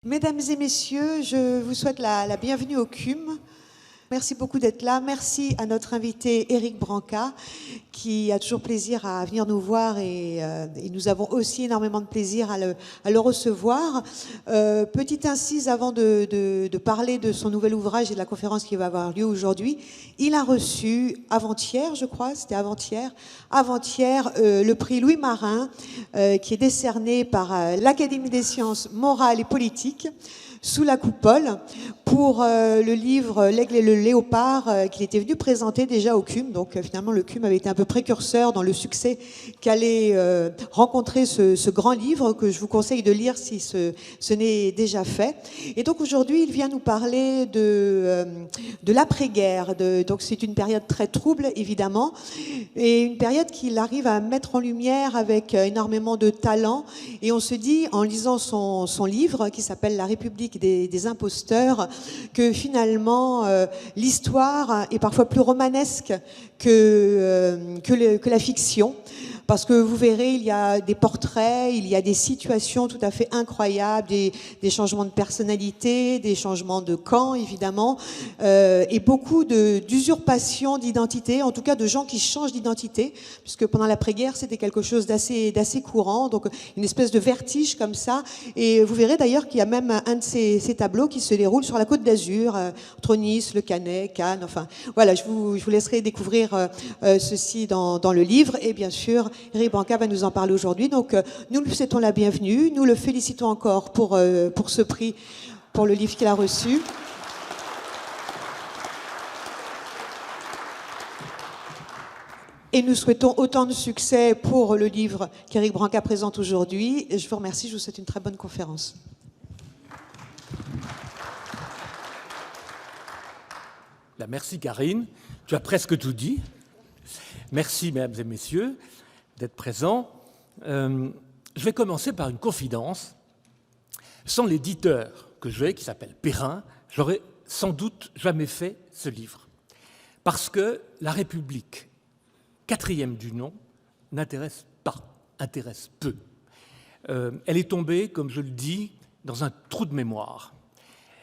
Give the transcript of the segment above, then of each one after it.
Mesdames et messieurs, je vous souhaite la bienvenue au CUM. Merci beaucoup d'être là. Merci à notre invité Éric Branca, qui a toujours plaisir à venir nous voir et nous avons aussi énormément de plaisir à le recevoir. Petite incise avant de parler de son nouvel ouvrage et de la conférence qui va avoir lieu aujourd'hui. Il a reçu avant-hier, je crois, c'était avant-hier, le prix Louis Marin, qui est décerné par l'Académie des sciences morales et politiques, sous la coupole, pour le livre L'Aigle et le Léopard qu'il était venu présenter déjà au CUM. Donc finalement le CUM avait été un peu précurseur dans le succès qu'allait rencontrer ce grand livre que je vous conseille de lire si ce n'est déjà fait. Et donc aujourd'hui il vient nous parler de l'après-guerre. Donc c'est une période très trouble évidemment, et une période qu'il arrive à mettre en lumière avec énormément de talent. Et on se dit en lisant son livre qui s'appelle La République des imposteurs, que finalement l'histoire est parfois plus romanesque que la fiction. Parce que vous verrez, il y a des portraits, il y a des situations tout à fait incroyables, des changements de personnalité, des changements de camp, évidemment, et beaucoup d'usurpation d'identité, en tout cas de gens qui changent d'identité, puisque pendant l'après-guerre, c'était quelque chose d'assez courant, donc une espèce de vertige comme ça. Et vous verrez d'ailleurs qu'il y a même un de ces tableaux qui se déroule sur la Côte d'Azur, entre Nice, Le Cannet, Cannes, enfin, voilà, je vous laisserai découvrir ceci dans le livre, et bien sûr, Éric Branca va nous en parler aujourd'hui. Donc, nous lui souhaitons la bienvenue. Nous le félicitons encore pour ce prix, pour le livre qu'il a reçu. Et nous souhaitons autant de succès pour le livre qu'Éric Branca présente aujourd'hui. Je vous remercie. Je vous souhaite une très bonne conférence. Merci Karine. Tu as presque tout dit. Merci, mesdames et messieurs, d'être présents. Je vais commencer par une confidence. Sans l'éditeur que j'ai, qui s'appelle Perrin, j'aurais sans doute jamais fait ce livre. Parce que La République, quatrième du nom, n'intéresse pas, intéresse peu. Elle est tombée, comme je le dis, dans un trou de mémoire.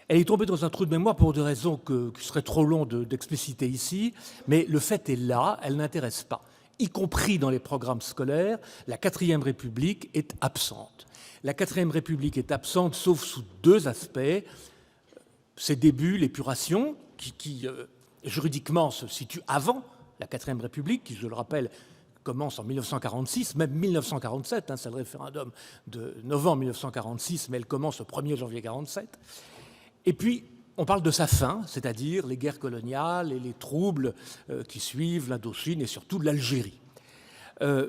Elle est tombée dans un trou de mémoire pour des raisons qui seraient trop longs d'expliciter ici, mais le fait est là, elle n'intéresse pas. Y compris dans les programmes scolaires, la 4e République est absente. La 4e République est absente, sauf sous deux aspects. Ses débuts, l'épuration, qui juridiquement se situe avant la 4e République, qui, je le rappelle, commence en 1946, même 1947, c'est le référendum de novembre 1946, mais elle commence le 1er janvier 1947. Et puis, on parle de sa fin, c'est-à-dire les guerres coloniales et les troubles qui suivent l'Indochine et surtout l'Algérie.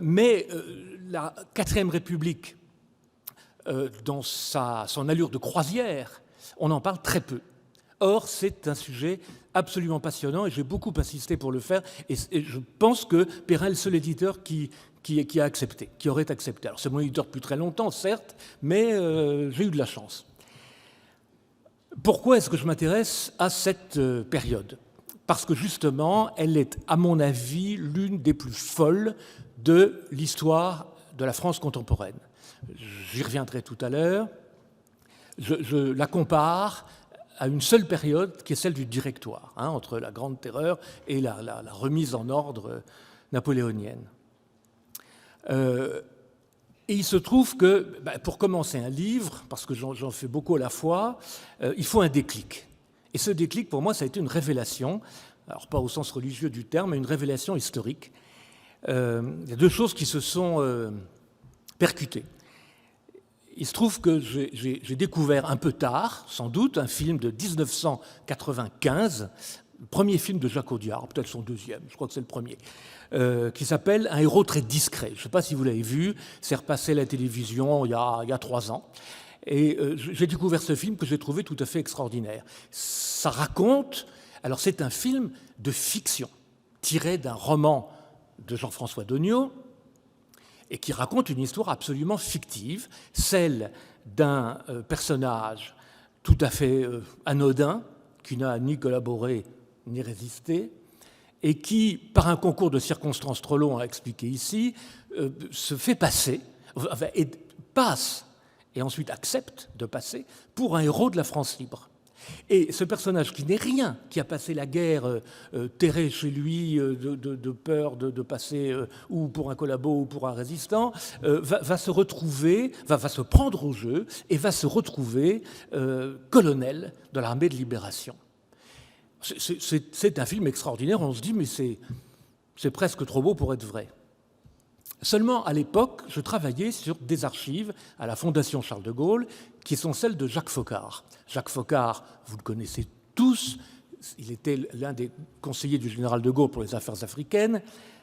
Mais la 4e République, dans son allure de croisière, on en parle très peu. Or, c'est un sujet absolument passionnant et j'ai beaucoup insisté pour le faire. Et je pense que Perrin est le seul éditeur qui a accepté, qui aurait accepté. Alors, c'est mon éditeur depuis très longtemps, certes, mais j'ai eu de la chance. Pourquoi est-ce que je m'intéresse à cette période ? Parce que justement, elle est, à mon avis, l'une des plus folles de l'histoire de la France contemporaine. J'y reviendrai tout à l'heure. Je la compare à une seule période qui est celle du Directoire, entre la Grande Terreur et la remise en ordre napoléonienne. Et il se trouve que, pour commencer un livre, parce que j'en fais beaucoup à la fois, il faut un déclic. Et ce déclic, pour moi, ça a été une révélation, alors pas au sens religieux du terme, mais une révélation historique. Il y a deux choses qui se sont percutées. Il se trouve que j'ai découvert un peu tard, sans doute, un film de 1995, le premier film de Jacques Audiard, peut-être son deuxième, je crois que c'est le premier, qui s'appelle « Un héros très discret ». Je ne sais pas si vous l'avez vu, c'est repassé à la télévision il y a 3 ans. Et j'ai découvert ce film que j'ai trouvé tout à fait extraordinaire. Ça raconte... Alors c'est un film de fiction, tiré d'un roman de Jean-François Dognaud, et qui raconte une histoire absolument fictive, celle d'un personnage tout à fait anodin, qui n'a ni collaboré ni résisté, et qui, par un concours de circonstances trop long à expliquer ici, se fait passer, passe et ensuite accepte de passer pour un héros de la France libre. Et ce personnage qui n'est rien, qui a passé la guerre terré chez lui de peur de passer ou pour un collabo ou pour un résistant, va se retrouver, va se prendre au jeu et va se retrouver colonel de l'armée de libération. C'est un film extraordinaire, on se dit mais c'est presque trop beau pour être vrai. Seulement, à l'époque, je travaillais sur des archives à la Fondation Charles de Gaulle, qui sont celles de Jacques Foccart. Jacques Foccart, vous le connaissez tous, il était l'un des conseillers du général de Gaulle pour les affaires africaines,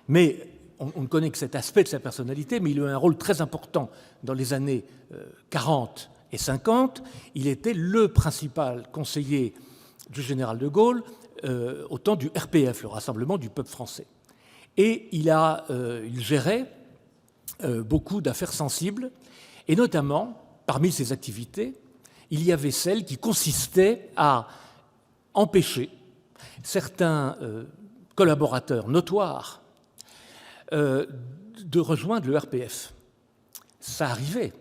mais on ne connaît que cet aspect de sa personnalité, mais il a eu un rôle très important dans les années 40 et 50. Il était le principal conseiller du général de Gaulle au temps du RPF, le Rassemblement du peuple français. Et il gérait beaucoup d'affaires sensibles, et notamment, parmi ses activités, il y avait celle qui consistait à empêcher certains collaborateurs notoires de rejoindre le RPF. Ça arrivait,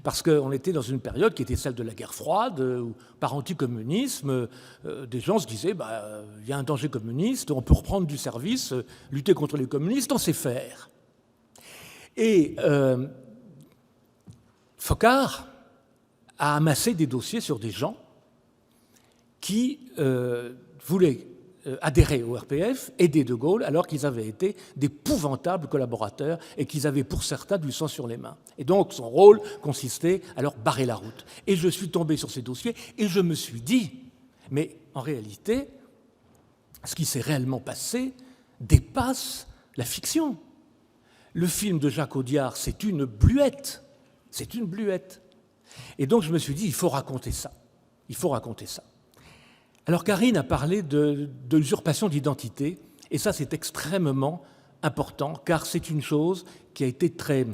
parce qu'on était dans une période qui était celle de la guerre froide, où, par anticommunisme, des gens se disaient il y a un danger communiste, on peut reprendre du service, lutter contre les communistes, on sait faire. Et Foccart a amassé des dossiers sur des gens qui voulaient adhérer au RPF, aider De Gaulle, alors qu'ils avaient été d'épouvantables collaborateurs et qu'ils avaient pour certains du sang sur les mains. Et donc son rôle consistait à leur barrer la route. Et je suis tombé sur ces dossiers et je me suis dit, mais en réalité, ce qui s'est réellement passé dépasse la fiction. Le film de Jacques Audiard, c'est une bluette. C'est une bluette. Et donc je me suis dit, il faut raconter ça. Il faut raconter ça. Alors Karine a parlé de l'usurpation d'identité, et ça c'est extrêmement important, car c'est une chose qui a été très,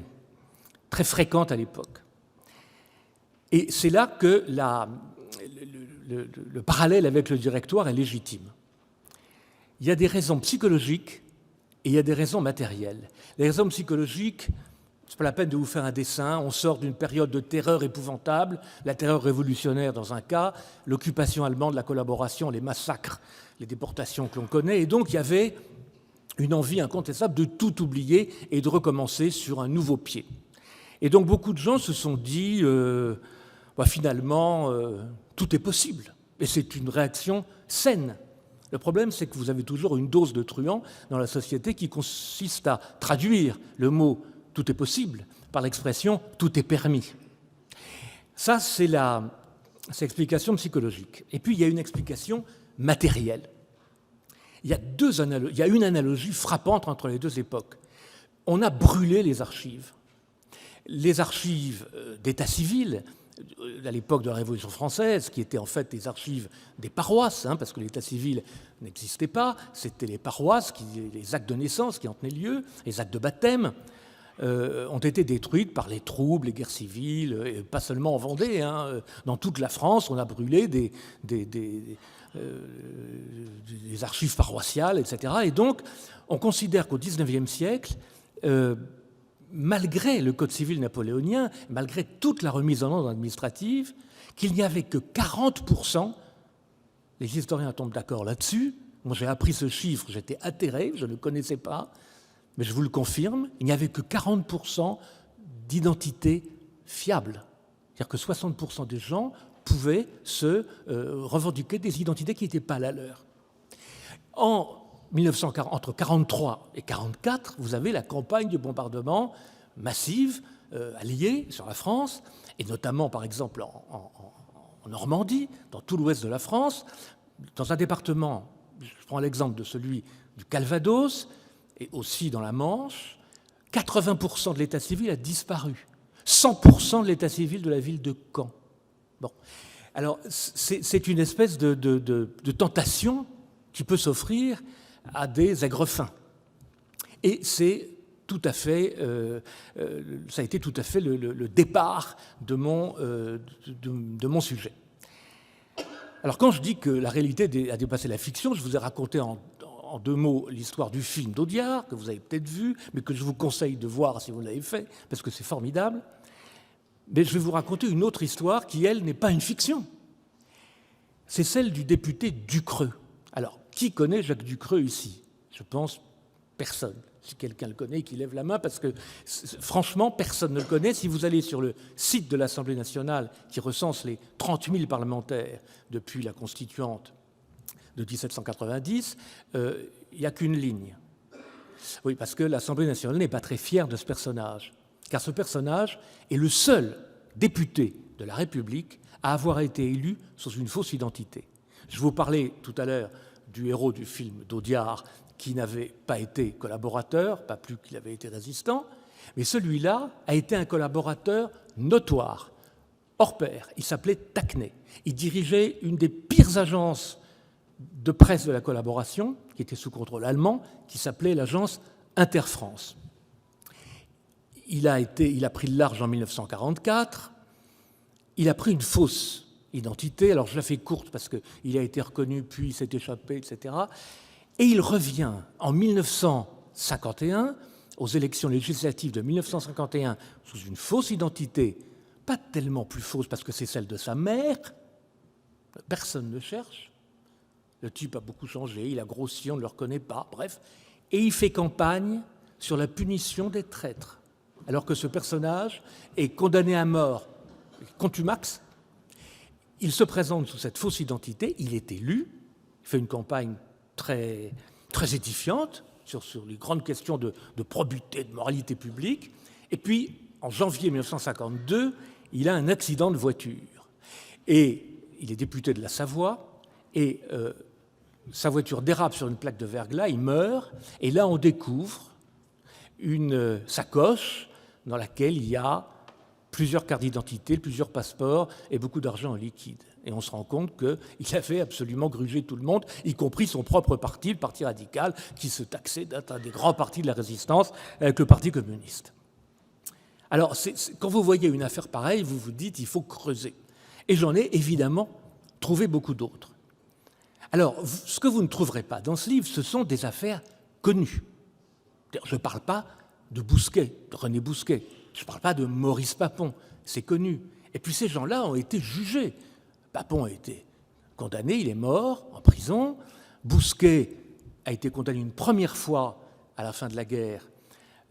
très fréquente à l'époque. Et c'est là que le parallèle avec le directoire est légitime. Il y a des raisons psychologiques et il y a des raisons matérielles. Les raisons psychologiques, ce n'est pas la peine de vous faire un dessin, on sort d'une période de terreur épouvantable, la terreur révolutionnaire dans un cas, l'occupation allemande, la collaboration, les massacres, les déportations que l'on connaît, et donc il y avait une envie incontestable de tout oublier et de recommencer sur un nouveau pied. Et donc beaucoup de gens se sont dit, finalement, tout est possible, et c'est une réaction saine. Le problème, c'est que vous avez toujours une dose de truand dans la société qui consiste à traduire le mot « tout est possible » par l'expression « tout est permis ». Ça, c'est l'explication psychologique. Et puis, il y a une explication matérielle. Il y a une analogie frappante entre les deux époques. On a brûlé les archives. Les archives d'état civil, à l'époque de la Révolution française, qui étaient en fait des archives des paroisses, parce que l'état civil n'existait pas, c'était les paroisses, les actes de naissance qui en tenaient lieu, les actes de baptême, ont été détruites par les troubles, les guerres civiles, et pas seulement en Vendée. Dans toute la France, on a brûlé des archives paroissiales, etc. Et donc, on considère qu'au XIXe siècle, malgré le Code civil napoléonien, malgré toute la remise en ordre administrative, qu'il n'y avait que 40%, les historiens tombent d'accord là-dessus, moi j'ai appris ce chiffre, j'étais atterré, je ne le connaissais pas, mais je vous le confirme, il n'y avait que 40% d'identités fiables. C'est-à-dire que 60% des gens pouvaient se revendiquer des identités qui n'étaient pas la leur. Entre 1943 et 1944, vous avez la campagne de bombardement massive alliée sur la France, et notamment, par exemple, en Normandie, dans tout l'ouest de la France, dans un département, je prends l'exemple de celui du Calvados, et aussi dans la Manche, 80% de l'état civil a disparu. 100% de l'état civil de la ville de Caen. Bon. Alors, c'est une espèce de tentation qui peut s'offrir à des aigrefins. Et c'est tout à fait, ça a été tout à fait le départ de mon sujet. Alors, quand je dis que la réalité a dépassé la fiction, je vous ai raconté en 2 mots l'histoire du film d'Audiard, que vous avez peut-être vu, mais que je vous conseille de voir si vous l'avez fait, parce que c'est formidable. Mais je vais vous raconter une autre histoire qui, elle, n'est pas une fiction. C'est celle du député Ducreux. Alors, qui connaît Jacques Ducreux ici? Je pense personne. Si quelqu'un le connaît, qu'il lève la main, parce que franchement, personne ne le connaît. Si vous allez sur le site de l'Assemblée nationale, qui recense les 30 000 parlementaires depuis la constituante de 1790, il n'y a qu'une ligne. Oui, parce que l'Assemblée nationale n'est pas très fière de ce personnage, car ce personnage est le seul député de la République à avoir été élu sous une fausse identité. Je vous parlais tout à l'heure du héros du film d'Audiard, qui n'avait pas été collaborateur, pas plus qu'il avait été résistant, mais celui-là a été un collaborateur notoire, hors pair. Il s'appelait Tacquenay. Il dirigeait une des pires agences de presse de la collaboration, qui était sous contrôle allemand, qui s'appelait l'agence Interfrance. Il a pris le large en 1944. Il a pris une fausse identité. Alors je la fais courte parce qu'il a été reconnu, puis il s'est échappé, etc. Et il revient en 1951, aux élections législatives de 1951, sous une fausse identité, pas tellement plus fausse parce que c'est celle de sa mère. Personne ne cherche. Le type a beaucoup changé, il a grossi, on ne le reconnaît pas, bref. Et il fait campagne sur la punition des traîtres, alors que ce personnage est condamné à mort, contumax. Il se présente sous cette fausse identité, il est élu, il fait une campagne très, très édifiante sur les grandes questions de probité, de moralité publique. Et puis, en janvier 1952, il a un accident de voiture. Et il est député de la Savoie, et sa voiture dérape sur une plaque de verglas, il meurt, et là on découvre une sacoche dans laquelle il y a plusieurs cartes d'identité, plusieurs passeports et beaucoup d'argent en liquide. Et on se rend compte qu'il avait absolument grugé tout le monde, y compris son propre parti, le Parti radical, qui se taxait d'être un des grands partis de la résistance avec le Parti communiste. Alors, quand vous voyez une affaire pareille, vous vous dites il faut creuser. Et j'en ai évidemment trouvé beaucoup d'autres. Alors, ce que vous ne trouverez pas dans ce livre, ce sont des affaires connues. Je ne parle pas de Bousquet, de René Bousquet. Je ne parle pas de Maurice Papon, c'est connu. Et puis ces gens-là ont été jugés. Papon a été condamné, il est mort en prison. Bousquet a été condamné une première fois à la fin de la guerre.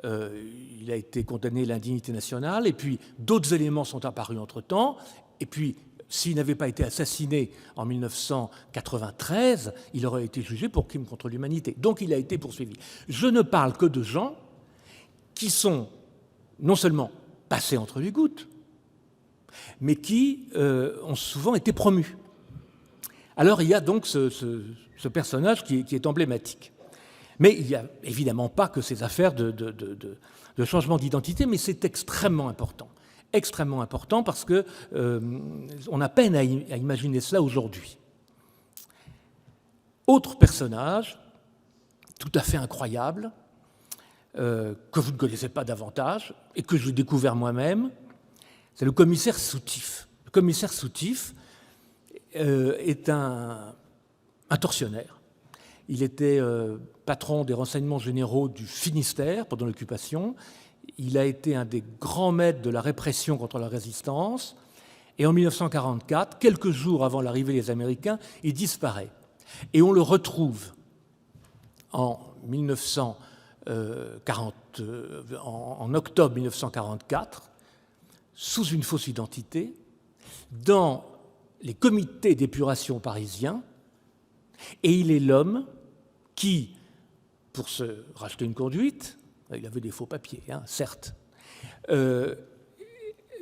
Il a été condamné à l'indignité nationale. Et puis d'autres éléments sont apparus entre-temps. Et puis, s'il n'avait pas été assassiné en 1993, il aurait été jugé pour crime contre l'humanité. Donc il a été poursuivi. Je ne parle que de gens qui sont non seulement passés entre les gouttes, mais qui ont souvent été promus. Alors il y a donc ce personnage qui est emblématique. Mais il n'y a évidemment pas que ces affaires de changement d'identité, mais c'est extrêmement important. Extrêmement important parce qu'on a peine à imaginer cela aujourd'hui. Autre personnage, tout à fait incroyable, que vous ne connaissez pas davantage et que j'ai découvert moi-même, c'est le commissaire Soutif. Le commissaire Soutif est un tortionnaire. Il était patron des renseignements généraux du Finistère pendant l'occupation. Il a été un des grands maîtres de la répression contre la résistance. Et en 1944, quelques jours avant l'arrivée des Américains, il disparaît. Et on le retrouve en octobre 1944, sous une fausse identité, dans les comités d'épuration parisiens. Et il est l'homme qui, pour se racheter une conduite, il avait des faux papiers, certes, est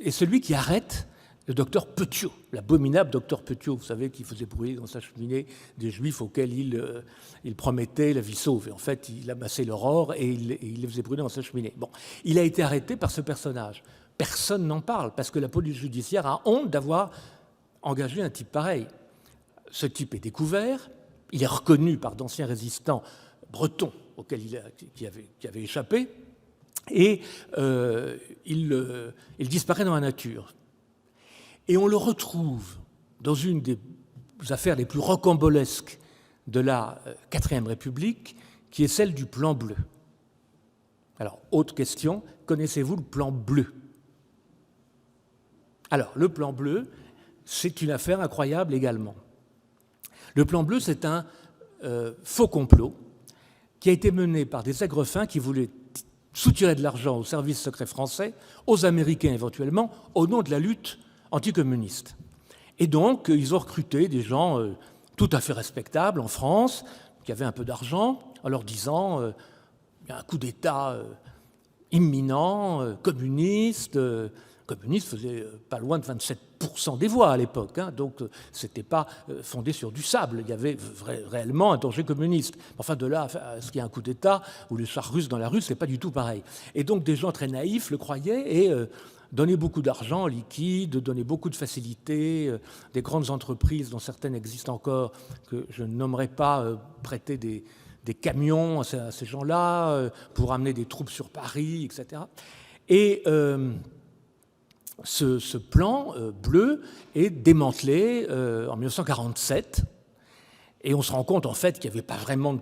celui qui arrête le docteur Petiot, l'abominable docteur Petiot, vous savez, qui faisait brûler dans sa cheminée des Juifs auxquels il promettait la vie sauve. Et en fait, il amassait leur or et il les faisait brûler dans sa cheminée. Bon, il a été arrêté par ce personnage. Personne n'en parle parce que la police judiciaire a honte d'avoir engagé un type pareil. Ce type est découvert, il est reconnu par d'anciens résistants bretons auxquels qui avait échappé, et il disparaît dans la nature. Et on le retrouve dans une des affaires les plus rocambolesques de la IVe République, qui est celle du plan bleu. Alors, autre question, connaissez-vous le plan bleu? Alors, le plan bleu, c'est une affaire incroyable également. Le plan bleu, c'est un faux complot qui a été mené par des aigrefins qui voulaient soutirer de l'argent aux services secrets français, aux Américains éventuellement, au nom de la lutte anticommuniste. Et donc, ils ont recruté des gens tout à fait respectables en France, qui avaient un peu d'argent, en leur disant il y a un coup d'État imminent, communiste. Communiste faisait pas loin de 27% des voix à l'époque, hein, donc ce n'était pas fondé sur du sable, il y avait réellement un danger communiste. Enfin, de là à ce qu'il y ait un coup d'État ou les chars russes dans la rue, c'est pas du tout pareil. Et donc des gens très naïfs le croyaient et donnaient beaucoup d'argent liquide, donnaient beaucoup de facilités, des grandes entreprises dont certaines existent encore, que je ne nommerai pas, prêtaient des camions à ces gens-là pour amener des troupes sur Paris, etc. Et ce plan bleu est démantelé en 1947 et on se rend compte en fait qu'il n'y avait pas vraiment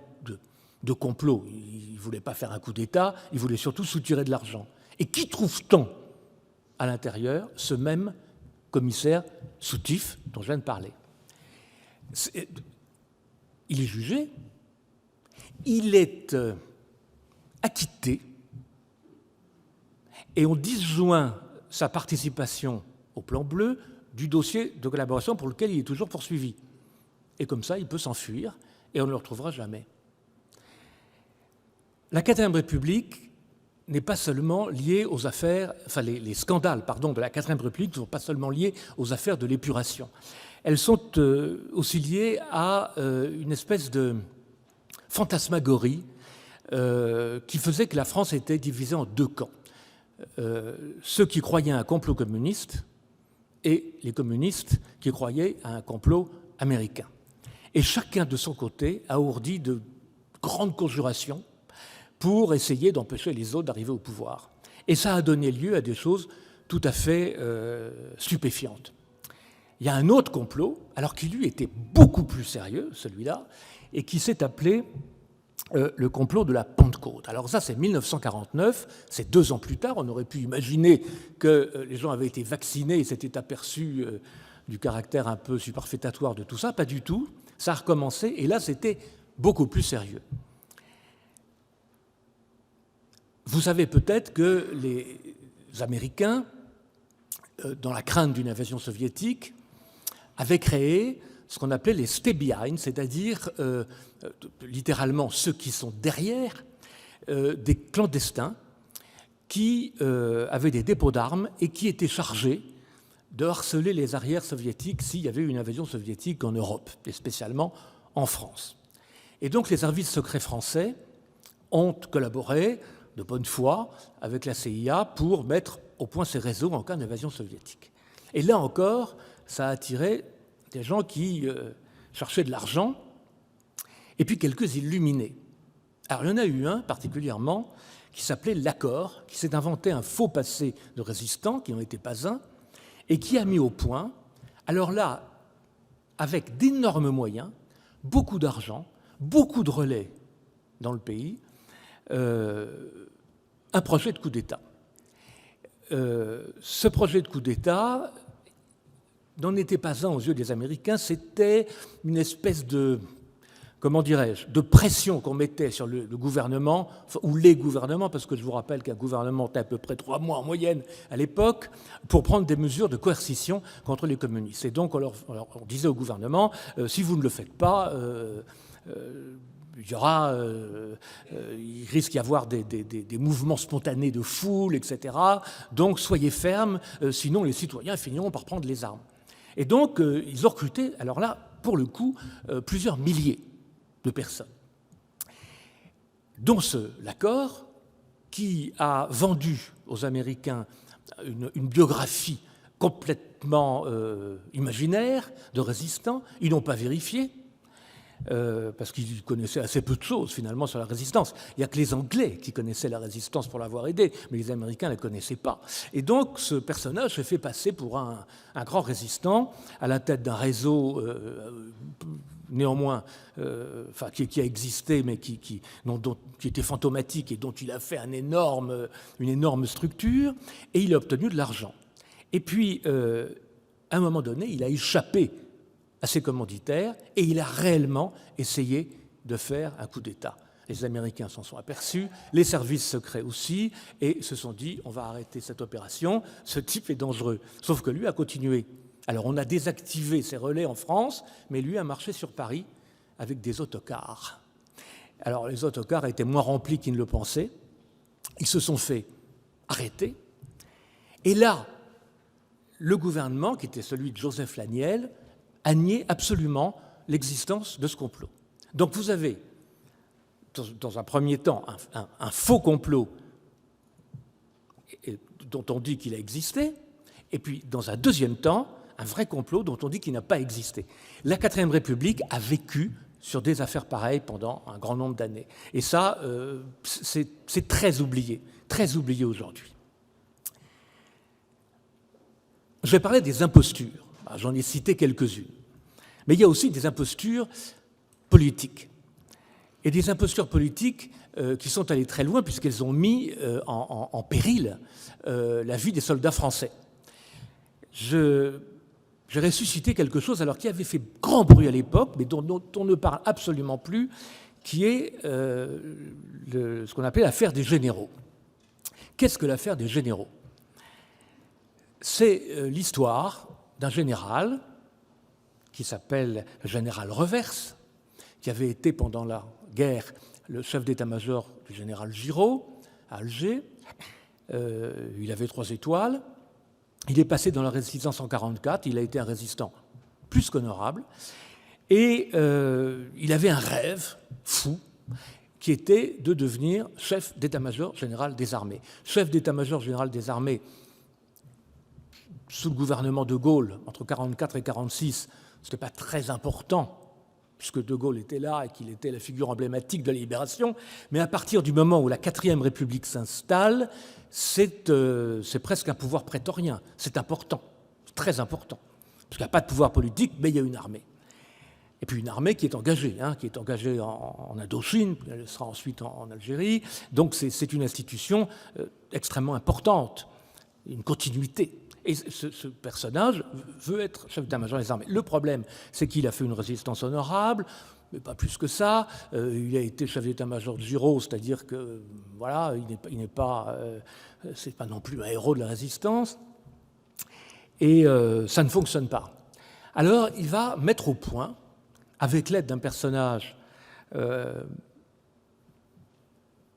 de complot. Il ne voulait pas faire un coup d'État, il voulait surtout soutirer de l'argent. Et qui trouve-t-on à l'intérieur? Ce même commissaire soutif dont je viens de parler. Il est jugé, il est acquitté et on disjoint sa participation au plan bleu du dossier de collaboration pour lequel il est toujours poursuivi. Et comme ça, il peut s'enfuir et on ne le retrouvera jamais. La 4e République n'est pas seulement liée aux affaires, enfin les scandales de la 4e République ne sont pas seulement liés aux affaires de l'épuration. Elles sont aussi liées à une espèce de fantasmagorie qui faisait que la France était divisée en deux camps. Ceux qui croyaient à un complot communiste et les communistes qui croyaient à un complot américain. Et chacun de son côté a ourdi de grandes conjurations pour essayer d'empêcher les autres d'arriver au pouvoir. Et ça a donné lieu à des choses tout à fait stupéfiantes. Il y a un autre complot, alors qui lui était beaucoup plus sérieux, celui-là, et qui s'est appelé le complot de la Pentecôte. Alors ça, c'est 1949, c'est 2 ans plus tard. On aurait pu imaginer que les gens avaient été vaccinés et s'étaient aperçus du caractère un peu superfétatoire de tout ça. Pas du tout. Ça a recommencé, et là, c'était beaucoup plus sérieux. Vous savez peut-être que les Américains, dans la crainte d'une invasion soviétique, avaient créé ce qu'on appelait les stay behind, c'est-à-dire littéralement ceux qui sont derrière, des clandestins qui avaient des dépôts d'armes et qui étaient chargés de harceler les arrières soviétiques s'il y avait une invasion soviétique en Europe, et spécialement en France. Et donc les services secrets français ont collaboré de bonne foi avec la CIA pour mettre au point ces réseaux en cas d'invasion soviétique. Et là encore, ça a attiré des gens qui cherchaient de l'argent, et puis quelques illuminés. Alors il y en a eu un particulièrement qui s'appelait l'Accord, qui s'est inventé un faux passé de résistants, qui n'en était pas un, et qui a mis au point, alors là, avec d'énormes moyens, beaucoup d'argent, beaucoup de relais dans le pays, un projet de coup d'État. Ce projet de coup d'État n'en était pas un aux yeux des Américains, c'était une espèce de, comment dirais-je, de pression qu'on mettait sur le gouvernement, ou les gouvernements, parce que je vous rappelle qu'un gouvernement était à peu près 3 mois en moyenne à l'époque, pour prendre des mesures de coercition contre les communistes. Et donc on disait au gouvernement, si vous ne le faites pas, il risque d'y avoir des mouvements spontanés de foule, etc. Donc soyez fermes, sinon les citoyens finiront par prendre les armes. Et donc ils ont recruté, alors là, pour le coup, plusieurs milliers de personnes, dont l'Accord, qui a vendu aux Américains une biographie complètement imaginaire de résistants. Ils n'ont pas vérifié, parce qu'ils connaissaient assez peu de choses finalement sur la résistance. Il n'y a que les Anglais qui connaissaient la résistance pour l'avoir aidée, mais les Américains ne la connaissaient pas. Et donc ce personnage se fait passer pour un grand résistant à la tête d'un réseau néanmoins qui a existé, mais qui était fantomatique et dont il a fait une énorme structure, et il a obtenu de l'argent. Et puis, à un moment donné, il a échappé à ses commanditaires et il a réellement essayé de faire un coup d'État. Les Américains s'en sont aperçus, les services secrets aussi, et se sont dit, on va arrêter cette opération, ce type est dangereux. Sauf que lui a continué. Alors on a désactivé ses relais en France, mais lui a marché sur Paris avec des autocars. Alors les autocars étaient moins remplis qu'ils ne le pensaient, ils se sont fait arrêter, et là, le gouvernement, qui était celui de Joseph Laniel, a nié absolument l'existence de ce complot. Donc vous avez, dans un premier temps, un faux complot dont on dit qu'il a existé, et puis dans un deuxième temps, un vrai complot dont on dit qu'il n'a pas existé. La Quatrième République a vécu sur des affaires pareilles pendant un grand nombre d'années. Et ça, c'est très oublié aujourd'hui. Je vais parler des impostures. J'en ai cité quelques-unes. Mais il y a aussi des impostures politiques. Et des impostures politiques qui sont allées très loin puisqu'elles ont mis en péril la vie des soldats français. J'ai ressuscité quelque chose alors qui avait fait grand bruit à l'époque, mais dont on ne parle absolument plus, qui est ce qu'on appelait l'affaire des généraux. Qu'est-ce que l'affaire des généraux ? C'est l'histoire d'un général qui s'appelle le général Revers, qui avait été pendant la guerre le chef d'état-major du général Giraud à Alger. Il avait 3 étoiles. Il est passé dans la résistance en 1944. Il a été un résistant plus qu'honorable. Et il avait un rêve fou qui était de devenir chef d'état-major général des armées. Chef d'état-major général des armées sous le gouvernement de Gaulle, entre 1944 et 1946, ce n'était pas très important, puisque de Gaulle était là et qu'il était la figure emblématique de la libération, mais à partir du moment où la Quatrième République s'installe, c'est presque un pouvoir prétorien. C'est important, c'est très important, parce qu'il n'y a pas de pouvoir politique, mais il y a une armée. Et puis une armée qui est engagée en Indochine, puis elle sera ensuite en Algérie, donc c'est une institution extrêmement importante, une continuité. Et ce personnage veut être chef d'état-major des armées. Le problème, c'est qu'il a fait une résistance honorable, mais pas plus que ça. Il a été chef d'état-major de Giraud, c'est-à-dire que voilà, c'est pas non plus un héros de la résistance. Et ça ne fonctionne pas. Alors, il va mettre au point, avec l'aide d'un personnage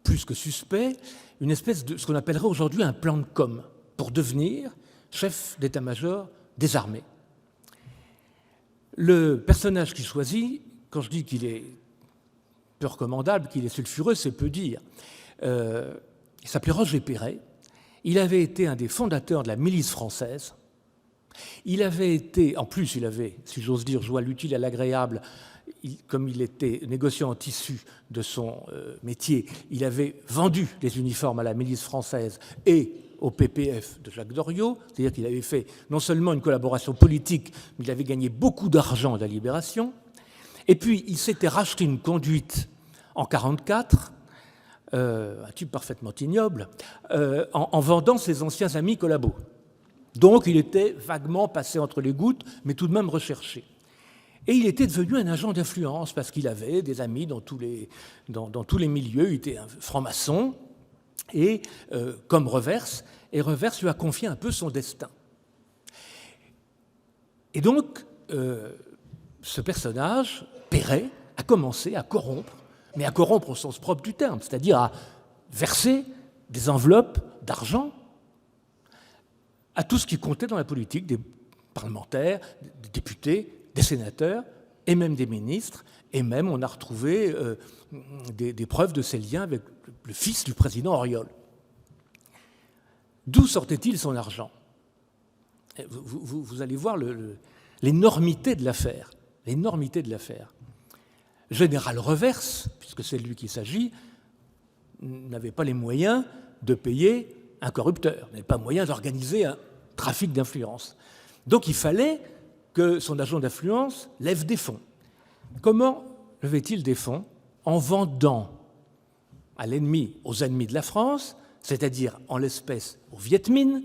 plus que suspect, une espèce de ce qu'on appellerait aujourd'hui un plan de com pour devenir chef d'état-major des armées. Le personnage qu'il choisit, quand je dis qu'il est peu recommandable, qu'il est sulfureux, c'est peu dire. Il s'appelait Roger Perret. Il avait été un des fondateurs de la milice française. Il avait été, en plus, il avait, si j'ose dire, joué à l'utile et à l'agréable. Comme il était négociant en tissu de son métier, il avait vendu les uniformes à la milice française et au PPF de Jacques Doriot, c'est-à-dire qu'il avait fait non seulement une collaboration politique, mais il avait gagné beaucoup d'argent à la Libération. Et puis, il s'était racheté une conduite en 1944, un type parfaitement ignoble, en vendant ses anciens amis collabos. Donc, il était vaguement passé entre les gouttes, mais tout de même recherché. Et il était devenu un agent d'influence parce qu'il avait des amis dans tous les milieux. Il était un franc-maçon et comme Revers, et Revers lui a confié un peu son destin. Et donc, ce personnage, Perret, a commencé à corrompre, mais à corrompre au sens propre du terme, c'est-à-dire à verser des enveloppes d'argent à tout ce qui comptait dans la politique, des parlementaires, des députés, des sénateurs et même des ministres, et même on a retrouvé des preuves de ses liens avec le fils du président Auriol. D'où sortait-il son argent ? Vous allez voir l'énormité de l'affaire. L'énormité de l'affaire. Général Revers, puisque c'est de lui qu'il s'agit, n'avait pas les moyens de payer un corrupteur, n'avait pas moyen d'organiser un trafic d'influence. Donc il fallait que son agent d'influence lève des fonds. Comment levait-il des fonds ? En vendant à l'ennemi, aux ennemis de la France, c'est-à-dire en l'espèce aux Viet Minh,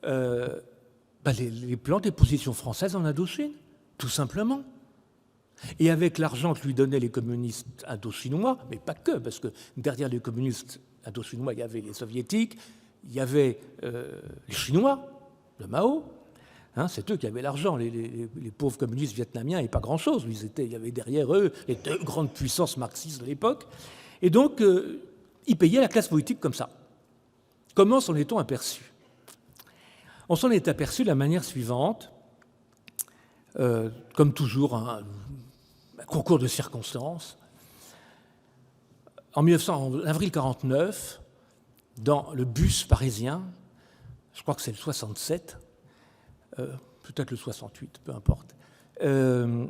les plans des positions françaises en Indochine, tout simplement. Et avec l'argent que lui donnaient les communistes indo-chinois, mais pas que, parce que derrière les communistes indo-chinois, il y avait les soviétiques, il y avait les Chinois, de Mao, hein, c'est eux qui avaient l'argent. Les pauvres communistes vietnamiens n'avaient pas grand-chose. Il y avait derrière eux les deux grandes puissances marxistes de l'époque. Et donc, ils payaient la classe politique comme ça. Comment s'en est-on aperçu? On s'en est aperçu de la manière suivante, comme toujours, un concours de circonstances. En avril 1949, dans le bus parisien, je crois que c'est le 67, peut-être le 68, peu importe, il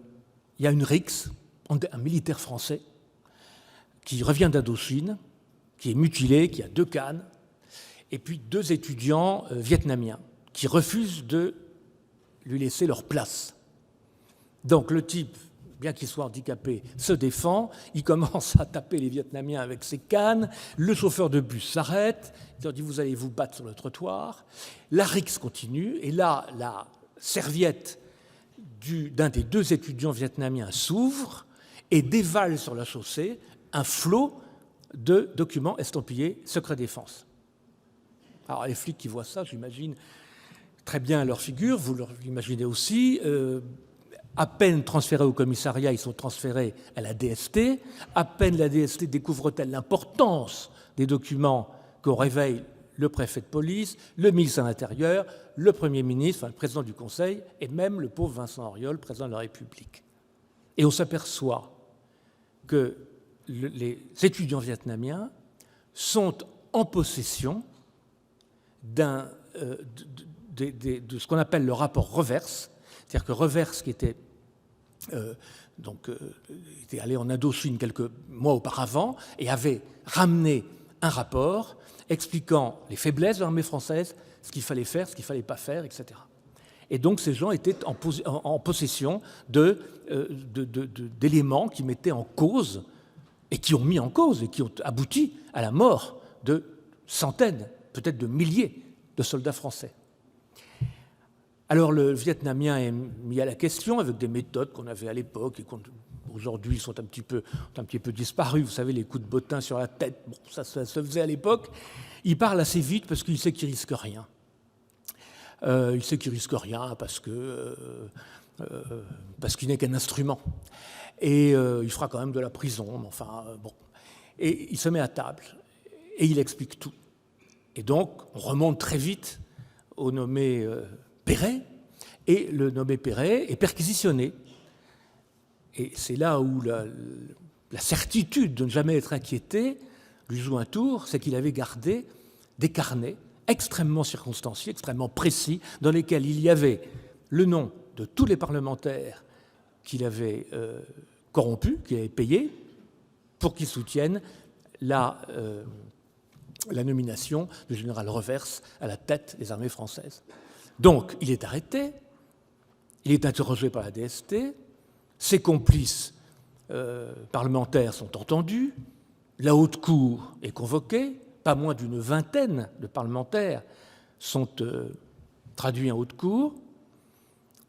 y a une rixe, un militaire français, qui revient d'Indochine, qui est mutilé, qui a 2 cannes, et puis 2 étudiants vietnamiens qui refusent de lui laisser leur place. Donc le type, bien qu'il soit handicapé, se défend, il commence à taper les Vietnamiens avec ses cannes, le chauffeur de bus s'arrête, il leur dit « vous allez vous battre sur le trottoir », la rixe continue, et là, la serviette d'un des 2 étudiants vietnamiens s'ouvre et dévale sur la chaussée un flot de documents estampillés secret défense. Alors les flics qui voient ça, j'imagine très bien leur figure, vous l'imaginez aussi, à peine transférés au commissariat, ils sont transférés à la DST, à peine la DST découvre-t-elle l'importance des documents qu'on réveille le préfet de police, le ministre de l'Intérieur, le Premier ministre, enfin, le président du Conseil, et même le pauvre Vincent Auriol, président de la République. Et on s'aperçoit que les étudiants vietnamiens sont en possession de ce qu'on appelle le rapport Reverse, c'est-à-dire que Reverse, qui était allé en Indochine quelques mois auparavant et avait ramené un rapport expliquant les faiblesses de l'armée française, ce qu'il fallait faire, ce qu'il ne fallait pas faire, etc. Et donc ces gens étaient en possession d'éléments qui mettaient en cause et qui ont mis en cause et qui ont abouti à la mort de centaines, peut-être de milliers de soldats français. Alors le Vietnamien est mis à la question avec des méthodes qu'on avait à l'époque et qu'aujourd'hui sont un petit peu disparues. Vous savez, les coups de bottin sur la tête, bon, ça se faisait à l'époque. Il parle assez vite parce qu'il sait qu'il risque rien. Il sait qu'il risque rien parce qu'il n'est qu'un instrument. Et il fera quand même de la prison, mais enfin, bon. Et il se met à table et il explique tout. Et donc, on remonte très vite au nommé Perret, et le nommé Perret est perquisitionné. Et c'est là où la certitude de ne jamais être inquiété lui joue un tour, c'est qu'il avait gardé des carnets extrêmement circonstanciés, extrêmement précis, dans lesquels il y avait le nom de tous les parlementaires qu'il avait corrompus, qu'il avait payés, pour qu'ils soutiennent la nomination du général Reverse à la tête des armées françaises. Donc, il est arrêté, il est interrogé par la DST, ses complices parlementaires sont entendus, la haute cour est convoquée, pas moins d'une vingtaine de parlementaires sont traduits en haute cour.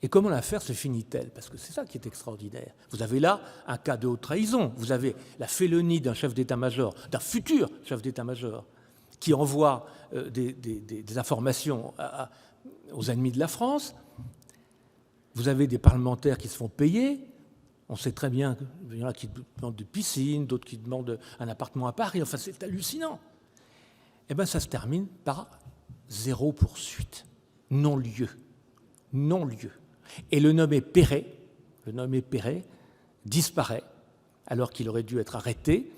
Et comment l'affaire se finit-elle? Parce que c'est ça qui est extraordinaire. Vous avez là un cas de haute trahison, vous avez la félonie d'un chef d'état-major, d'un futur chef d'état-major, qui envoie des informations aux ennemis de la France. Vous avez des parlementaires qui se font payer. On sait très bien qu'il y en a qui demandent des piscines, d'autres qui demandent un appartement à Paris. Enfin, c'est hallucinant. Eh bien, ça se termine par 0 poursuite, non-lieu. Non-lieu. Et le nommé Perret disparaît alors qu'il aurait dû être arrêté.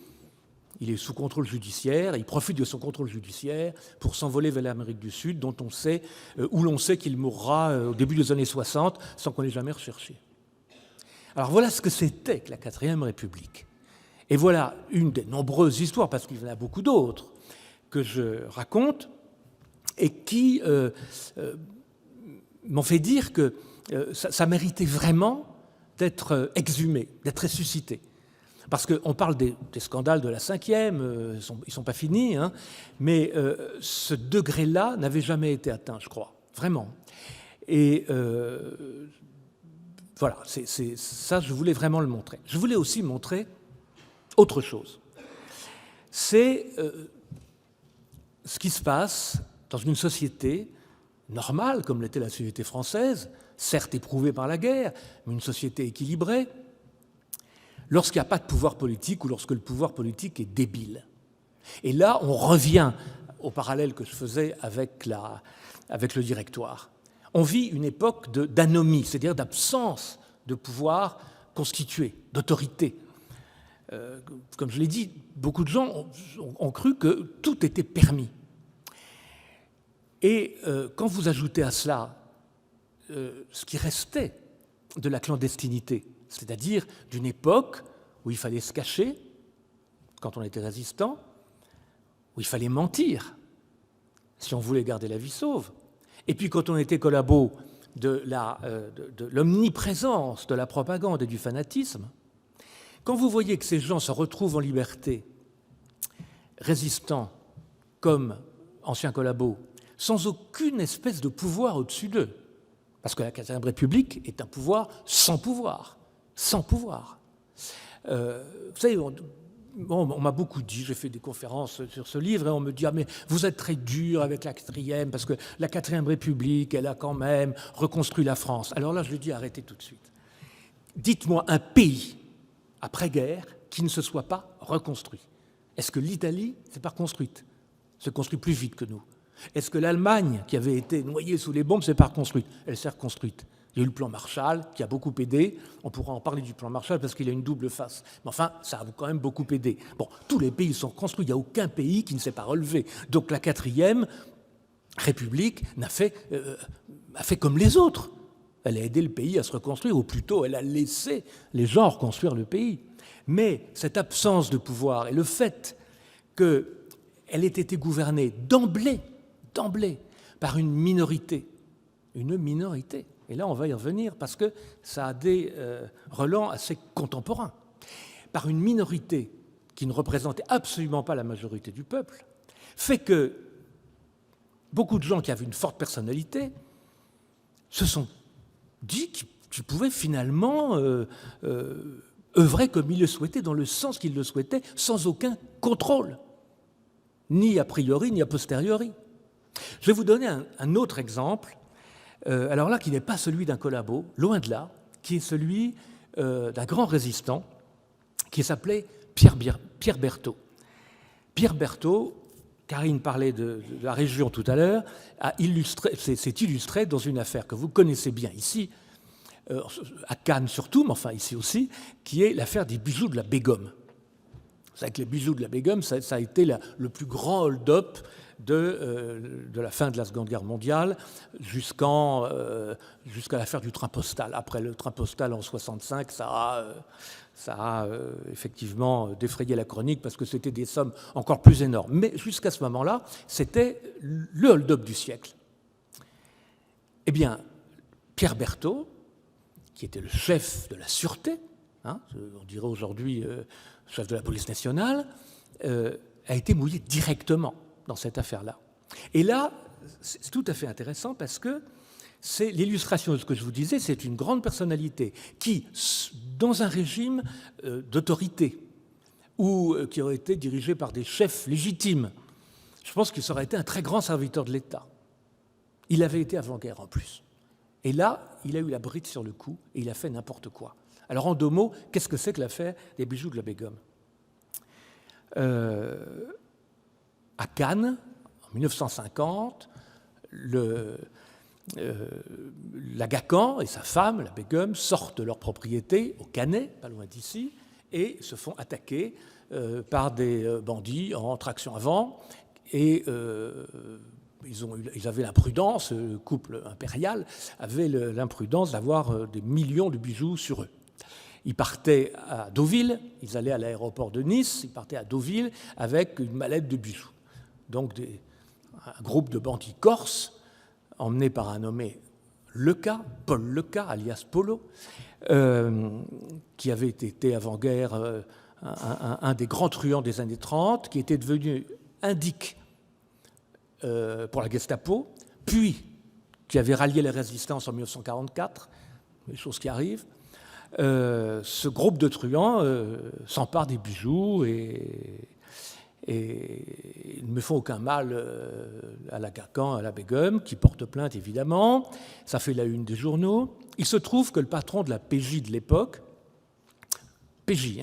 Il est sous contrôle judiciaire, il profite de son contrôle judiciaire pour s'envoler vers l'Amérique du Sud, où l'on sait qu'il mourra au début des années 60 sans qu'on l'ait jamais recherché. Alors voilà ce que c'était que la 4e République. Et voilà une des nombreuses histoires, parce qu'il y en a beaucoup d'autres, que je raconte et qui m'ont fait dire que ça méritait vraiment d'être exhumé, d'être ressuscité. Parce qu'on parle des scandales de la 5e, ils ne sont pas finis, hein, mais ce degré-là n'avait jamais été atteint, je crois. vraiment. Et voilà, ça, je voulais vraiment le montrer. Je voulais aussi montrer autre chose. C'est ce qui se passe dans une société normale, comme l'était la société française, certes éprouvée par la guerre, mais une société équilibrée, lorsqu'il n'y a pas de pouvoir politique ou lorsque le pouvoir politique est débile. Et là, on revient au parallèle que je faisais avec le directoire. On vit une époque d'anomie, c'est-à-dire d'absence de pouvoir constitué, d'autorité. Comme je l'ai dit, beaucoup de gens ont cru que tout était permis. Et quand vous ajoutez à cela ce qui restait de la clandestinité, c'est-à-dire d'une époque où il fallait se cacher quand on était résistant, où il fallait mentir si on voulait garder la vie sauve, et puis quand on était collabo de l'omniprésence de la propagande et du fanatisme, quand vous voyez que ces gens se retrouvent en liberté, résistants comme anciens collabos, sans aucune espèce de pouvoir au-dessus d'eux, parce que la 4e République est un pouvoir sans pouvoir, sans pouvoir. Vous savez, on m'a beaucoup dit, j'ai fait des conférences sur ce livre, et on me dit « Ah, mais vous êtes très dur avec la 4e, parce que la 4e République, elle a quand même reconstruit la France. » Alors là, je lui dis « Arrêtez tout de suite. Dites-moi un pays après-guerre qui ne se soit pas reconstruit. Est-ce que l'Italie s'est pas reconstruite, se construit plus vite que nous? Est-ce que l'Allemagne, qui avait été noyée sous les bombes, s'est pas reconstruite? Elle s'est reconstruite. Il y a eu le plan Marshall, qui a beaucoup aidé. On pourra en parler du plan Marshall parce qu'il a une double face. Mais enfin, ça a quand même beaucoup aidé. Bon, tous les pays sont construits. Il n'y a aucun pays qui ne s'est pas relevé. Donc la 4e République a fait comme les autres. Elle a aidé le pays à se reconstruire, ou plutôt, elle a laissé les gens reconstruire le pays. Mais cette absence de pouvoir et le fait qu'elle ait été gouvernée d'emblée par une minorité, et là on va y revenir parce que ça a des relents assez contemporains, par une minorité qui ne représentait absolument pas la majorité du peuple, fait que beaucoup de gens qui avaient une forte personnalité se sont dit qu'ils pouvaient finalement œuvrer comme ils le souhaitaient, dans le sens qu'ils le souhaitaient, sans aucun contrôle, ni a priori, ni a posteriori. Je vais vous donner un autre exemple, alors là, qui n'est pas celui d'un collabo, loin de là, qui est celui d'un grand résistant qui s'appelait Pierre Berthaud. Pierre Berthaud, Karine parlait de la région tout à l'heure, s'est illustré dans une affaire que vous connaissez bien ici, à Cannes surtout, mais enfin ici aussi, qui est l'affaire des bijoux de la Begum. Vous savez que les bijoux de la Begum, ça a été le plus grand hold-up de la fin de la Seconde Guerre mondiale jusqu'à l'affaire du train postal. Après le train postal en 1965, ça a effectivement défrayé la chronique parce que c'était des sommes encore plus énormes. Mais jusqu'à ce moment-là, c'était le hold-up du siècle. Eh bien, Pierre Berthaud, qui était le chef de la sûreté, on dirait aujourd'hui chef de la police nationale, a été mouillé directement dans cette affaire-là. Et là, c'est tout à fait intéressant parce que c'est l'illustration de ce que je vous disais, c'est une grande personnalité qui, dans un régime d'autorité ou qui aurait été dirigé par des chefs légitimes, je pense qu'il aurait été un très grand serviteur de l'État. Il avait été avant-guerre en plus. Et là, il a eu la bride sur le cou et il a fait n'importe quoi. Alors en 2 mots, qu'est-ce que c'est que l'affaire des bijoux de la Begum ? À Cannes, en 1950, l'Agacan et sa femme, la Begum, sortent de leur propriété au Canet, pas loin d'ici, et se font attaquer par des bandits en traction avant. Et ils avaient l'imprudence, le couple impérial avait l'imprudence d'avoir des millions de bijoux sur eux. Ils partaient à Deauville, ils allaient à l'aéroport de Nice, ils partaient à Deauville avec une mallette de bijoux. Donc un groupe de bandits corses, emmené par un nommé Leca, Paul Leca, alias Polo, qui avait été avant-guerre un des grands truands des années 30, qui était devenu indique pour la Gestapo, puis qui avait rallié la résistance en 1944, des choses qui arrivent. Ce groupe de truands s'empare des bijoux et ils ne me font aucun mal à la Gargan, à la Begum, qui porte plainte évidemment. Ça fait la une des journaux. Il se trouve que le patron de la PJ de l'époque, PJ,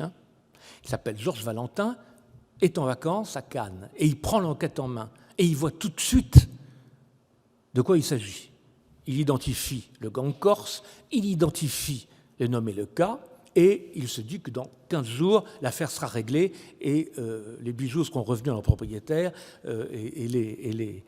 il s'appelle Georges Valentin, est en vacances à Cannes et il prend l'enquête en main et il voit tout de suite de quoi il s'agit. Il identifie le gang corse, il identifie le nom et le cas, et il se dit que dans 15 jours, l'affaire sera réglée et les bijoux seront revenus à leur propriétaire et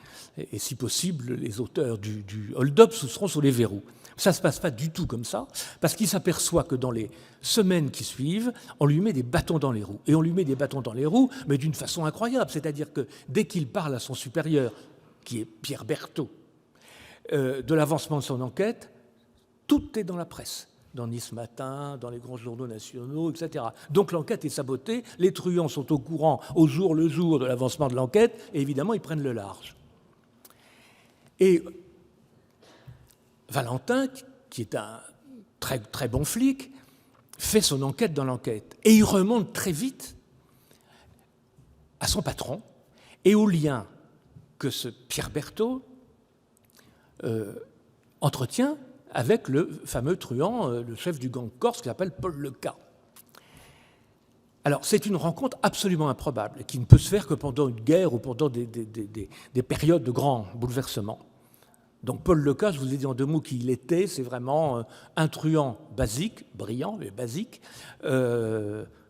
si possible, les auteurs du hold-up seront sous les verrous. Ça ne se passe pas du tout comme ça, parce qu'il s'aperçoit que dans les semaines qui suivent, on lui met des bâtons dans les roues. Et on lui met des bâtons dans les roues, mais d'une façon incroyable. C'est-à-dire que dès qu'il parle à son supérieur, qui est Pierre Berthaud, de l'avancement de son enquête, tout est dans la presse, dans Nice Matin, dans les grands journaux nationaux, etc. Donc l'enquête est sabotée, les truands sont au courant au jour le jour de l'avancement de l'enquête, et évidemment, ils prennent le large. Et Valentin, qui est un très, très bon flic, fait son enquête dans l'enquête. Et il remonte très vite à son patron et au lien que ce Pierre Berthaud entretient avec le fameux truand, le chef du gang corse, qui s'appelle Paul Lecat. Alors, c'est une rencontre absolument improbable, qui ne peut se faire que pendant une guerre ou pendant des périodes de grands bouleversements. Donc Paul Lecat, je vous ai dit en 2 mots qui il était, c'est vraiment un truand basique, brillant, mais basique,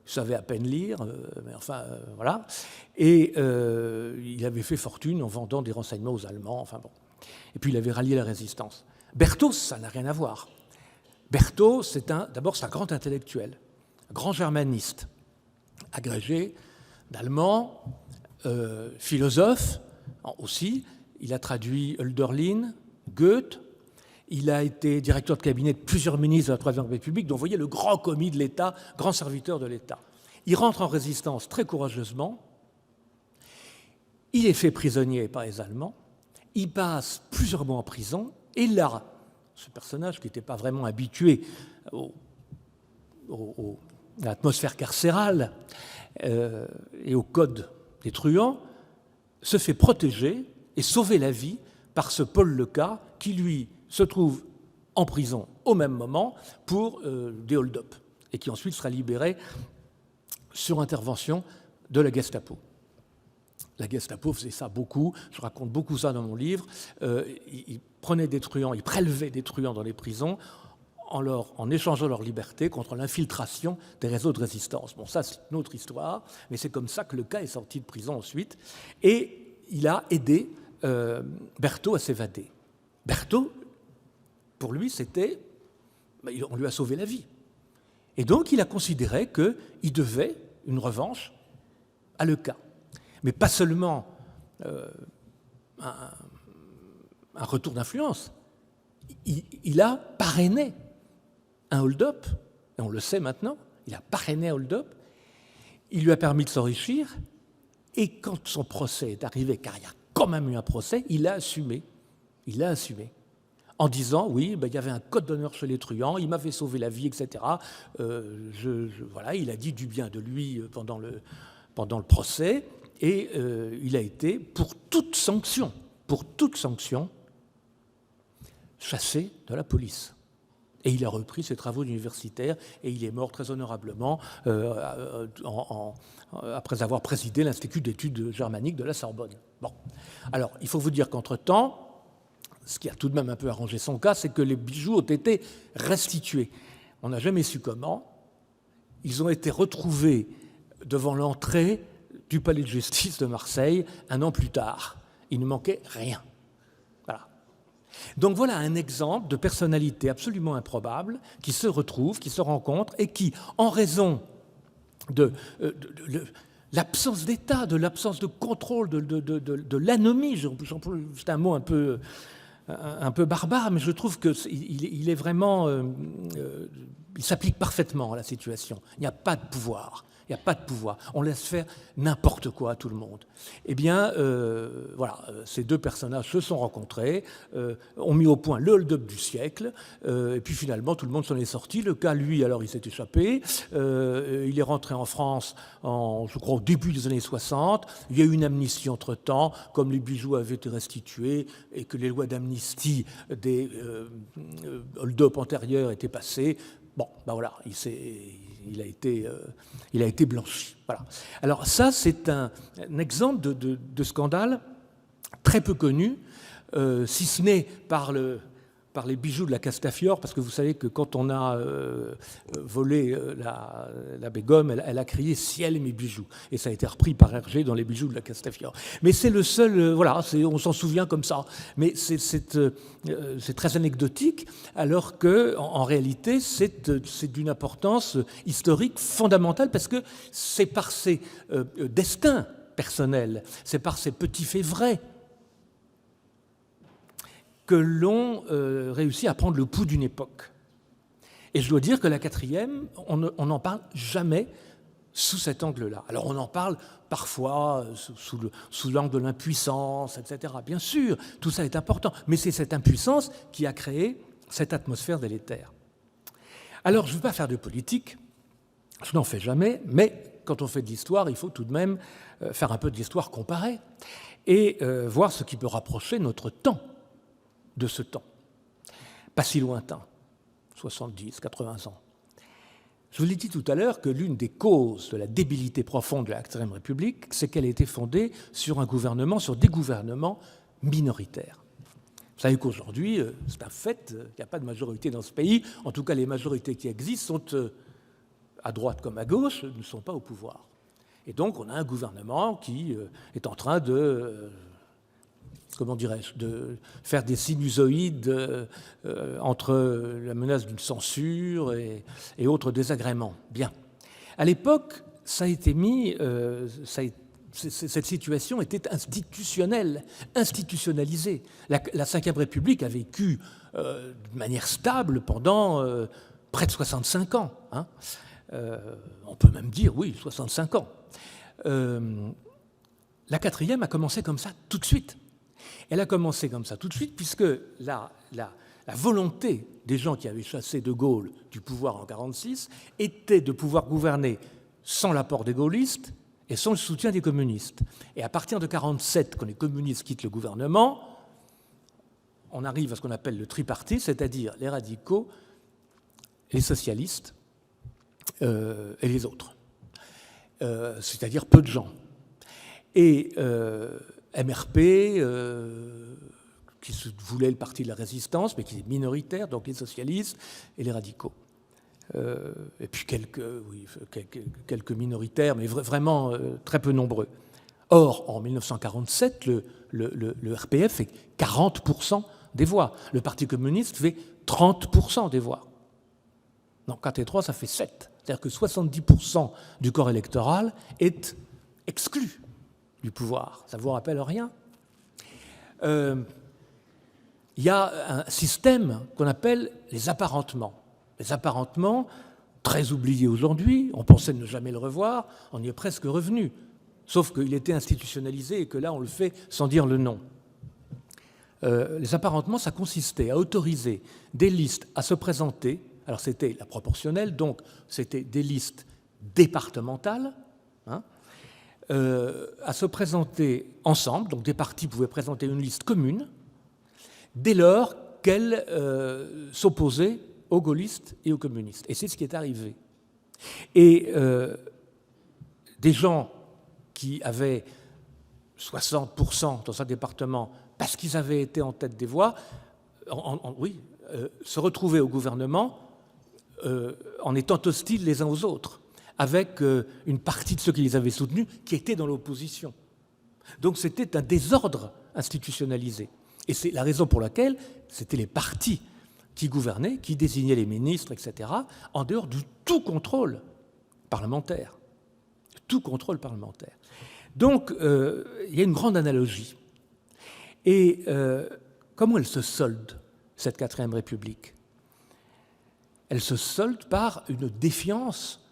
savait à peine lire, mais enfin, voilà. Et il avait fait fortune en vendant des renseignements aux Allemands, enfin bon. Et puis il avait rallié la résistance. Berthaud, ça n'a rien à voir. Berthaud, d'abord, c'est un grand intellectuel, un grand germaniste, agrégé d'allemand, philosophe aussi. Il a traduit Hölderlin, Goethe. Il a été directeur de cabinet de plusieurs ministres de la Troisième République, dont vous voyez le grand commis de l'État, grand serviteur de l'État. Il rentre en résistance très courageusement. Il est fait prisonnier par les Allemands. Il passe plusieurs mois en prison. Et là, ce personnage qui n'était pas vraiment habitué à l'atmosphère carcérale et au code des truands, se fait protéger et sauver la vie par ce Paul Lecat qui, lui, se trouve en prison au même moment pour des hold-up et qui ensuite sera libéré sur intervention de la Gestapo. La Gestapo faisait ça beaucoup, je raconte beaucoup ça dans mon livre. Ils prenaient des truands, ils prélevaient des truands dans les prisons en échangeant leur liberté contre l'infiltration des réseaux de résistance. Bon, ça, c'est une autre histoire, mais c'est comme ça que Lecat est sorti de prison ensuite. Et il a aidé Berthaud à s'évader. Berthaud, pour lui, on lui a sauvé la vie. Et donc, il a considéré qu'il devait une revanche à Lecat. Mais pas seulement un retour d'influence. Il a parrainé un hold-up, et on le sait maintenant, il a parrainé un hold-up, il lui a permis de s'enrichir, et quand son procès est arrivé, car il y a quand même eu un procès, il a assumé, en disant, oui, il y avait un code d'honneur chez les truands, il m'avait sauvé la vie, etc. Voilà, il a dit du bien de lui pendant le procès, et il a été, pour toute sanction, chassé de la police. Et il a repris ses travaux universitaires et il est mort très honorablement après avoir présidé l'Institut d'études germaniques de la Sorbonne. Bon. Alors, il faut vous dire qu'entre-temps, ce qui a tout de même un peu arrangé son cas, c'est que les bijoux ont été restitués. On n'a jamais su comment. Ils ont été retrouvés devant l'entrée du palais de justice de Marseille 1 an plus tard. Il ne manquait rien. Voilà. Donc voilà un exemple de personnalité absolument improbable qui se retrouve, qui se rencontre et qui, en raison de l'absence d'État, de l'absence de contrôle, de l'anomie, c'est un mot un peu barbare, mais je trouve qu'il est vraiment... il s'applique parfaitement à la situation. Il n'y a pas de pouvoir. Il n'y a pas de pouvoir. On laisse faire n'importe quoi à tout le monde. Eh bien, voilà, ces deux personnages se sont rencontrés, ont mis au point le hold-up du siècle, et puis finalement, tout le monde s'en est sorti. Le cas, lui, alors, il s'est échappé. Il est rentré en France, je crois, au début des années 60. Il y a eu une amnistie entre-temps, comme les bijoux avaient été restitués et que les lois d'amnistie des hold-up antérieurs étaient passées. Bon, ben voilà, il a été blanchi. Voilà. Alors ça, c'est un exemple de scandale très peu connu, si ce n'est par les bijoux de la Castafiore, parce que vous savez que quand on a volé la Begum, elle a crié « ciel et mes bijoux ». Et ça a été repris par Hergé dans les bijoux de la Castafiore. Mais c'est le seul, voilà, on s'en souvient comme ça. Mais c'est très anecdotique, alors qu'en réalité, c'est d'une importance historique fondamentale, parce que c'est par ses destins personnels, c'est par ses petits faits vrais, que l'on réussit à prendre le pouls d'une époque. Et je dois dire que la quatrième, on n'en parle jamais sous cet angle-là. Alors on en parle parfois sous l'angle de l'impuissance, etc. Bien sûr, tout ça est important, mais c'est cette impuissance qui a créé cette atmosphère délétère. Alors je ne veux pas faire de politique, je n'en fais jamais, mais quand on fait de l'histoire, il faut tout de même faire un peu de l'histoire comparée et voir ce qui peut rapprocher notre temps de ce temps, pas si lointain, 70, 80 ans. Je vous l'ai dit tout à l'heure que l'une des causes de la débilité profonde de la Quatrième République, c'est qu'elle a été fondée sur des gouvernements minoritaires. Vous savez qu'aujourd'hui, c'est un fait, il n'y a pas de majorité dans ce pays, en tout cas les majorités qui existent sont, à droite comme à gauche, ne sont pas au pouvoir. Et donc on a un gouvernement qui est en train de faire des sinusoïdes entre la menace d'une censure et autres désagréments. Bien. À l'époque, ça a été mis, cette situation était institutionnelle, institutionnalisée. La Ve République a vécu de manière stable pendant près de 65 ans. Hein. On peut même dire, oui, 65 ans. La quatrième a commencé comme ça tout de suite. Elle a commencé comme ça tout de suite, puisque la volonté des gens qui avaient chassé De Gaulle du pouvoir en 1946 était de pouvoir gouverner sans l'apport des gaullistes et sans le soutien des communistes. Et à partir de 1947, quand les communistes quittent le gouvernement, on arrive à ce qu'on appelle le tripartite, c'est-à-dire les radicaux, les socialistes et les autres. C'est-à-dire peu de gens. Et MRP, qui se voulait le parti de la résistance, mais qui est minoritaire, donc les socialistes et les radicaux. Et puis quelques minoritaires, mais vraiment très peu nombreux. Or, en 1947, le RPF fait 40% des voix. Le Parti communiste fait 30% des voix. Non, 4 et 3, ça fait 7. C'est-à-dire que 70% du corps électoral est exclu du pouvoir. Ça ne vous rappelle rien ? Il y a un système qu'on appelle les apparentements. Les apparentements, très oubliés aujourd'hui, on pensait ne jamais le revoir, on y est presque revenu. Sauf qu'il était institutionnalisé et que là, on le fait sans dire le nom. Les apparentements, ça consistait à autoriser des listes à se présenter. Alors, c'était la proportionnelle, donc c'était des listes départementales, hein, à se présenter ensemble. Donc, des partis pouvaient présenter une liste commune dès lors qu'elle s'opposait aux gaullistes et aux communistes. Et c'est ce qui est arrivé. Et des gens qui avaient 60% dans un département parce qu'ils avaient été en tête des voix, se retrouvaient au gouvernement en étant hostiles les uns aux autres, avec une partie de ceux qui les avaient soutenus qui étaient dans l'opposition. Donc c'était un désordre institutionnalisé. Et c'est la raison pour laquelle c'était les partis qui gouvernaient, qui désignaient les ministres, etc., en dehors de tout contrôle parlementaire. Tout contrôle parlementaire. Donc, il y a une grande analogie. Et comment elle se solde, cette Quatrième République ? Elle se solde par une défiance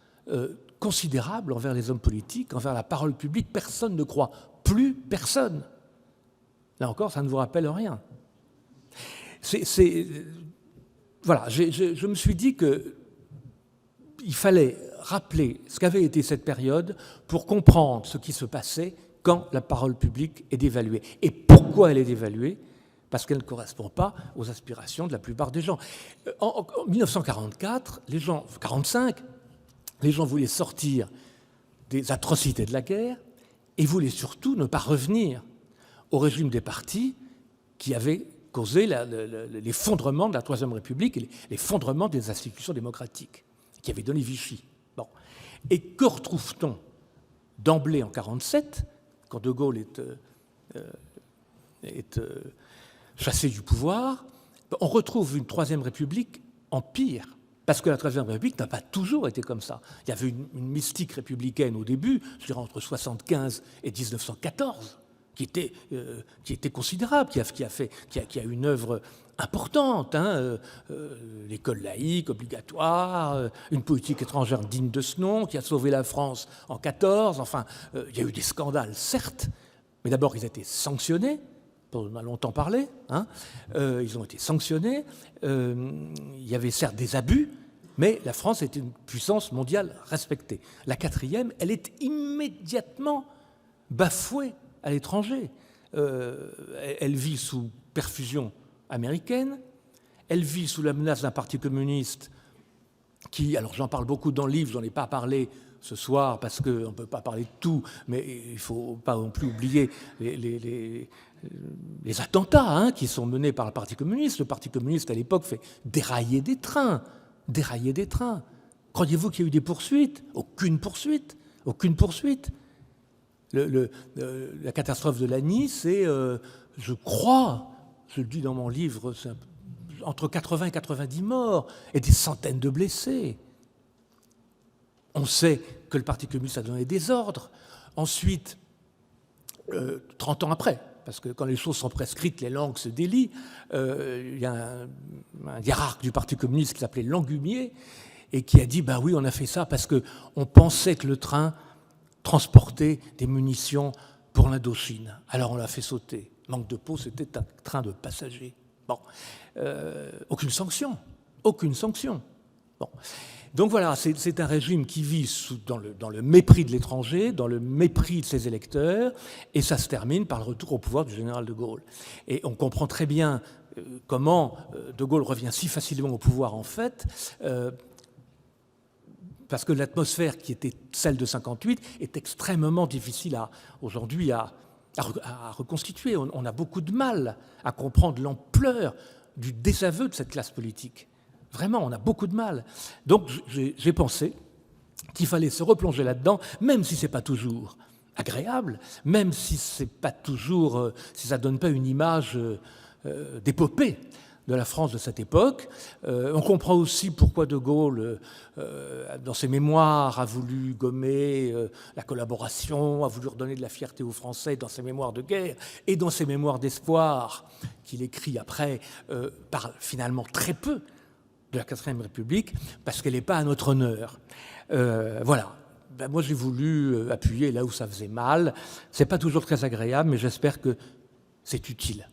considérable envers les hommes politiques, envers la parole publique. Personne ne croit, plus personne. Là encore, ça ne vous rappelle rien. Voilà, je me suis dit qu'il fallait rappeler ce qu'avait été cette période pour comprendre ce qui se passait quand la parole publique est dévaluée. Et pourquoi elle est dévaluée ? Parce qu'elle ne correspond pas aux aspirations de la plupart des gens. En 1944, 45, les gens voulaient sortir des atrocités de la guerre et voulaient surtout ne pas revenir au régime des partis qui avait causé l'effondrement de la Troisième République et l'effondrement des institutions démocratiques, qui avait donné Vichy. Bon. Et que retrouve-t-on d'emblée en 1947, quand De Gaulle est chassé du pouvoir? On retrouve une Troisième République en pire, parce que la Troisième République n'a pas toujours été comme ça. Il y avait une mystique républicaine au début, je dirais entre 1975 et 1914, qui était considérable, qui a une œuvre importante, l'école laïque obligatoire, une politique étrangère digne de ce nom, qui a sauvé la France en 1914. Enfin, il y a eu des scandales, certes, mais d'abord ils étaient sanctionnés. On a longtemps parlé, ils ont été sanctionnés. Il y avait certes des abus, mais la France était une puissance mondiale respectée. La quatrième, elle est immédiatement bafouée à l'étranger. Elle vit sous perfusion américaine, elle vit sous la menace d'un parti communiste qui, alors j'en parle beaucoup dans le livre, j'en ai pas parlé ce soir parce qu'on ne peut pas parler de tout, mais il ne faut pas non plus oublier les attentats qui sont menés par le Parti communiste. Le Parti communiste, à l'époque, fait dérailler des trains. Croyez-vous qu'il y a eu des poursuites ? Aucune poursuite. La catastrophe de Lagny, c'est, je crois, je le dis dans mon livre, c'est entre 80 et 90 morts et des centaines de blessés. On sait que le Parti communiste a donné des ordres. Ensuite, 30 ans après, parce que quand les choses sont prescrites, les langues se délient, il y a un hiérarque du Parti communiste qui s'appelait Langumier et qui a dit « ben oui, on a fait ça parce qu'on pensait que le train transportait des munitions pour l'Indochine. Alors on l'a fait sauter. Manque de peau, c'était un train de passagers. » Bon, aucune sanction. Bon. Donc voilà, c'est un régime qui vit dans le mépris de l'étranger, dans le mépris de ses électeurs, et ça se termine par le retour au pouvoir du général de Gaulle. Et on comprend très bien comment de Gaulle revient si facilement au pouvoir, en fait, parce que l'atmosphère qui était celle de 1958 est extrêmement difficile aujourd'hui à reconstituer. On a beaucoup de mal à comprendre l'ampleur du désaveu de cette classe politique. Vraiment, on a beaucoup de mal. Donc, j'ai pensé qu'il fallait se replonger là-dedans, même si ce n'est pas toujours agréable, même si c'est pas toujours, si ça ne donne pas une image d'épopée de la France de cette époque. On comprend aussi pourquoi De Gaulle, dans ses mémoires, a voulu gommer la collaboration, a voulu redonner de la fierté aux Français dans ses mémoires de guerre et dans ses mémoires d'espoir, qu'il écrit après, parle finalement très peu de la 4e République, parce qu'elle n'est pas à notre honneur. Voilà. Ben, moi, j'ai voulu appuyer là où ça faisait mal. Ce n'est pas toujours très agréable, mais j'espère que c'est utile.